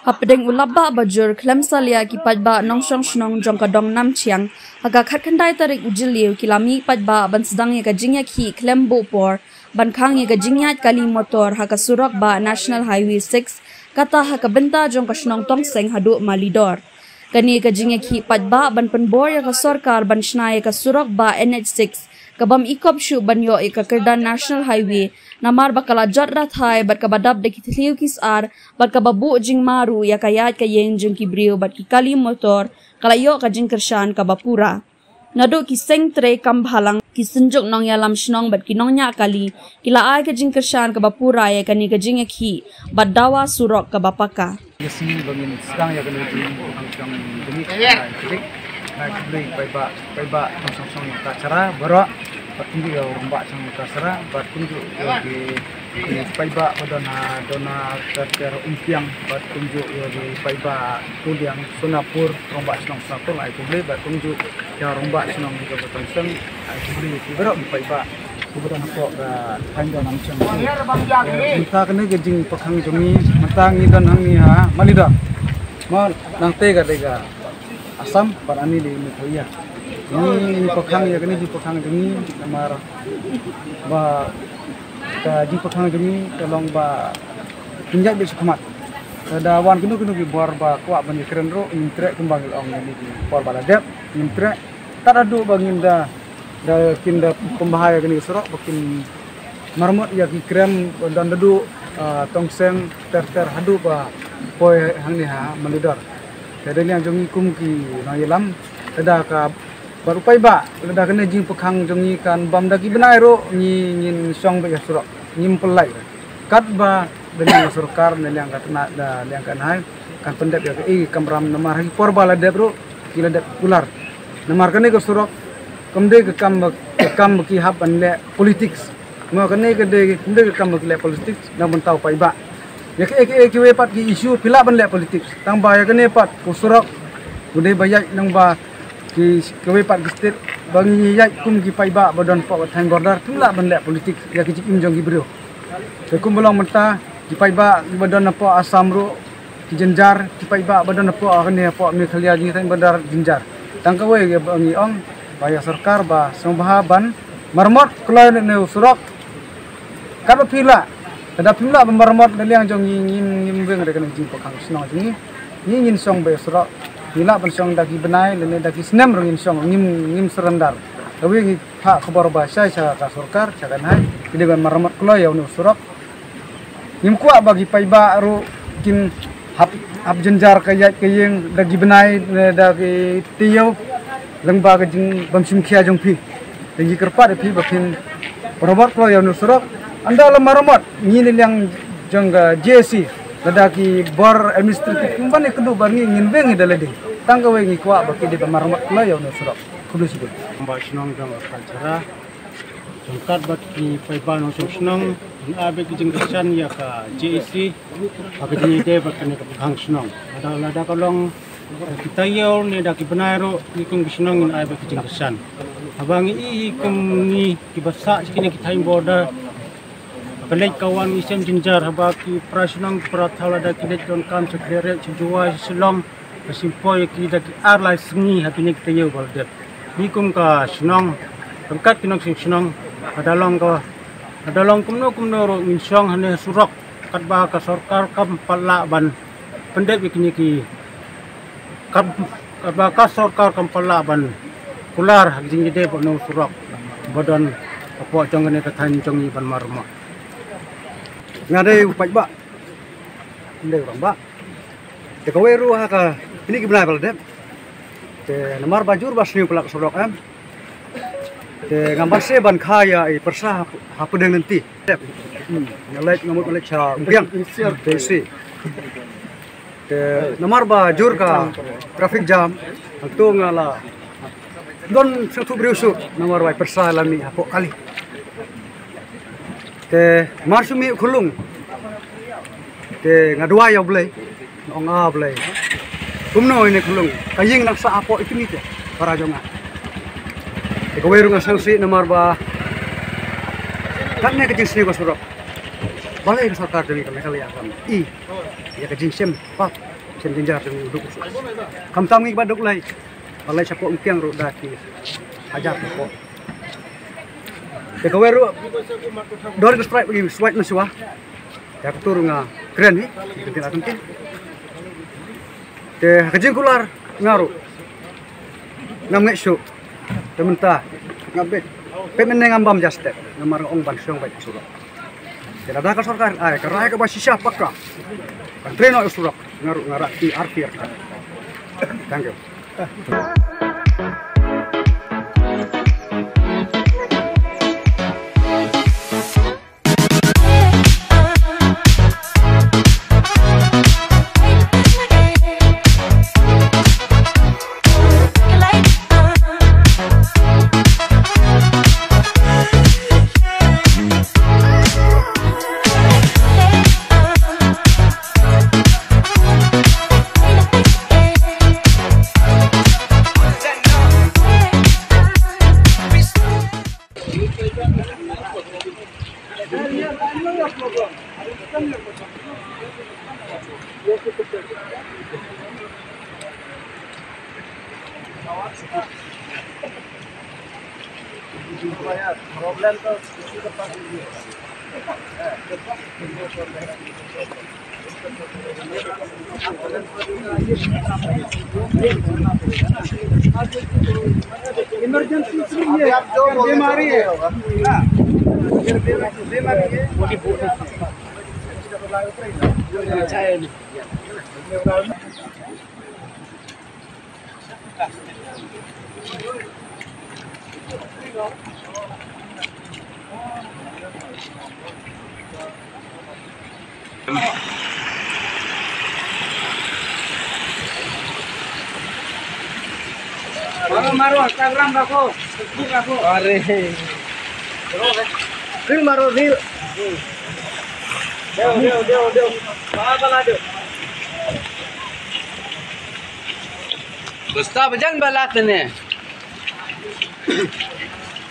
Hapdeng ulaba bajur klem salia ki padba nongshong shnong jong ka dong nam chiang haga khat khandai tarik ujiliu kilami padba ban sedang ya gajingya ki klem bo por ban khang ya gajingya kali motor haga surak ba National Highway 6 kata haga benta jong ka shnong tong seng hadu malidor kani gajingya ki padba ban penbor ya ka sarkar ban shnai ka surak ba NH6 kabam ikop shu banyo ka kerdan National Highway namar bakala jadra thai bat kabadab de kitliu kisar bat kababu jing maru ya kayat kayeng jing kibriu bat kali motor kalayo ka jing kershan kabapura nado kiseng tre kambhalang kisenjuk nong yalam shnong bat kinongnya kali kila ai ka jing kershan kabapura ya kani ka jing ki bat dawa surok kabapaka yesi bangin sedang ya kani jing angkang demi klik beli baiba song ta cara baro patunjuk ya mbak sang ta cara patunjuk di baiba dona ter umpiang patunjuk ya di baiba tuliang sunapur rombak senong sunapur ai beli patunjuk ya rombak senong juga betonsen ai beli baro baiba kebetulan aku tangga namcang kita kena gejing pekhang jumi matang idan hangi ha malida mal nang tega asam parani di Mekhoya ini pekhang ya kini di pekhang jumi namar ba ka di pekhang jumi tolong ba pinjak di sukamat ada wan kenu di bor ba kuak bani keren ro intrek kembang ong ni di por baladep intrek tak adu banginda da kinda pembahaya kini surok bakin marmot ya ki krem dan dadu tongseng ter hadu ba poi hang ni ha malidor ada yang jongi kum ki nayelam ada ka baru pai ba ada kena jing pekhang jongi kan bam daki benai ro ni ngin song ba surok nyim pelai kat ba dengan surkar yang katna da yang kan hai kan pendep ya kamram namar hi por bala dep ro kila dep ular namar kene ko surok kamde ke kam ki hab anle politics mo kene ke kam ki le politics na mentau pai ba ya ke wepat ki isu pila ban le politics tang ba ya kene pat kusurok ude bayai nang ba ki wepat ki state bangi yai kum ki pai ba badon po thang gordar pila ban le politics ya ki im jong ki bro ke kum bolong menta ki pai ba badon po asam ro ki jenjar ki pai ba badon po kene po Meghalaya ji thang bandar jenjar tang ka we bangi ong baya sarkar ba sumbahaban marmot kelai ne surok kada pila ada pila marmot ne yang jong ngim beng de kan jing pekhang snong jing ni ngin song ba surok pila ban song dagi benai ne dagi senam ngin song ngim serendar tapi ngi ha khabar ba sai sa ka sarkar cakan hai ide ban marmot kelai ya ne surok ngim kuat bagi pai ba ru kin hab jenjar kayat kayeng dagi benai ne dagi tiyo lengba ke jing bamsim khia jong phi lagi kerpat phi bakin robot ko ya nusrok anda la maromot ngin yang jong JC ladaki bor administratif kumban kedu bangi ngin beng dalade tangga we ngi kwa baki de maromot ko ya nusrok kudu sibul mbak snong jong kalcara jongkat baki paiba no snong abe ki jing kesan ya ka JC baki de bakan ke hang snong ada lada kolong kita yau ni dah kibenaro ni kung bisnong in ay bakijing kesan abang i kum ni kibasa sikini kita border pelek kawan isem jenjar habaki prasnong prathala da kinet don kam sekre juwa selong simpoi ki da arlai sni hakini kita yau border ni kum ka snong pangkat kinong snong adalong kumno ro minsong hane surok katba ka sarkar kam pala ban pendek bikini ki kabaka sarkar kampalaban kular jing ide bono surok bodon apo jongene kathan jongi ban marma ngade upai ba inde orang ba te kowe ru ha ka ini ki benai balde te nomor bajur basni pelak surok am te gambar se ban khaya I persa hapudeng nanti ngalek ngamut ngalek cha umpiang te si nomor bajur ka traffic jam tu ngala don satu berusuk nomor wai persa lami hapo kali te marsumi khulung te ngadua ya blai onga blai kumno ini khulung kaying naksa apo itu ni te para jonga te ko weru ngasang si nomor ba kan ne ke sini ko surok balai sarkar demi kali ya kan I ya kajing sem pak sem jinjar demi duk kam tam ngi baduk lai balai sapo mpiang ro da ki ajar ko ke weru dor ke strike bagi swipe naswa ya ketur nga keren ni tidak penting ke kajing kular ngaru ngam ngesuk tementa ngabet pemen ngambam jaste ngamar ong ban syong baik surat tidak ada sarkar ay karai ke basisya pakka kan treno surat ngaru ngarak ti arfir thank you problem tuh isi tempat ini. Emergency sini ya. Bemari ya. Nah. Bemari ya. Maru Instagram aku, Facebook aku. Are. Reel maru reel. Deo. Apa lagi? Gusta bajan balat ne.